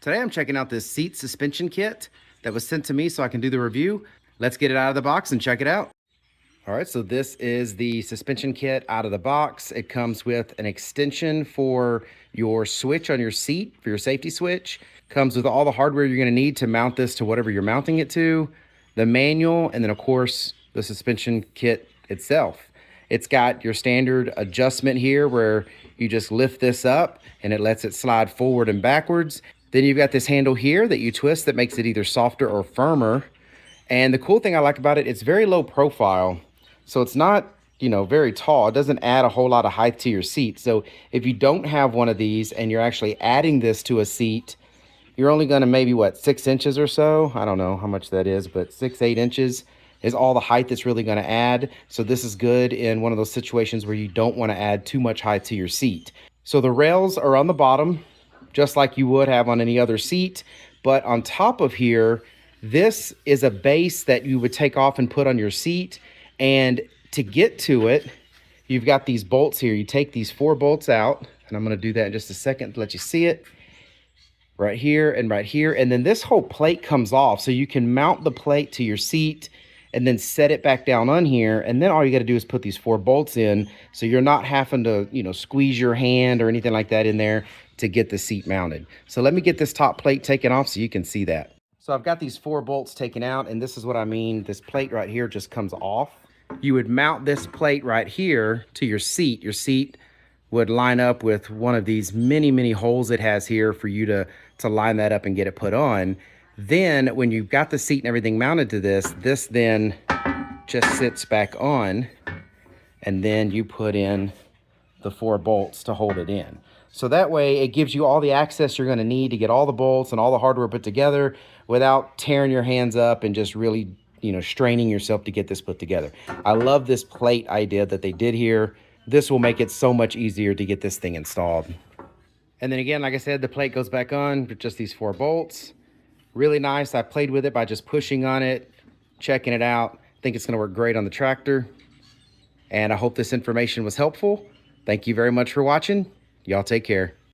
Today I'm checking out this seat suspension kit that was sent to me so I can do the review. Let's get it out of the box and check it out. All right, so this is the suspension kit out of the box. It comes with an extension for your switch on your seat, for your safety switch. Comes with all the hardware you're gonna need to mount this to whatever you're mounting it to, the manual, and then of course, the suspension kit itself. It's got your standard adjustment here where you just lift this up and it lets it slide forward and backwards. Then you've got this handle here that you twist that makes it either softer or firmer. And the cool thing I like about it, it's very low profile. So it's not, very tall. It doesn't add a whole lot of height to your seat. So if you don't have one of these and you're actually adding this to a seat, you're only gonna maybe, 6 inches or so? I don't know how much that is, but 6, 8 inches is all the height that's really gonna add. So this is good in one of those situations where you don't wanna add too much height to your seat. So the rails are on the bottom, just like you would have on any other seat. But on top of here, this is a base that you would take off and put on your seat. And to get to it, you've got these bolts here. You take these 4 bolts out, and I'm gonna do that in just a second to let you see it. Right here and right here. And then this whole plate comes off. So you can mount the plate to your seat and then set it back down on here. And then all you gotta do is put these 4 bolts in. So you're not having to, squeeze your hand or anything like that in there to get the seat mounted. So let me get this top plate taken off so you can see that. So I've got these 4 bolts taken out, and this is what I mean. This plate right here just comes off. You would mount this plate right here to your seat. Your seat would line up with one of these many holes it has here for you to line that up and get it put on. Then when you've got the seat and everything mounted to this then just sits back on, and then you put in the 4 bolts to hold it in. So that way it gives you all the access you're gonna need to get all the bolts and all the hardware put together without tearing your hands up and just really, straining yourself to get this put together. I love this plate idea that they did here. This will make it so much easier to get this thing installed. And then again, like I said, the plate goes back on with just these 4 bolts. Really nice. I played with it by just pushing on it, checking it out. I think it's gonna work great on the tractor. And I hope this information was helpful. Thank you very much for watching. Y'all take care.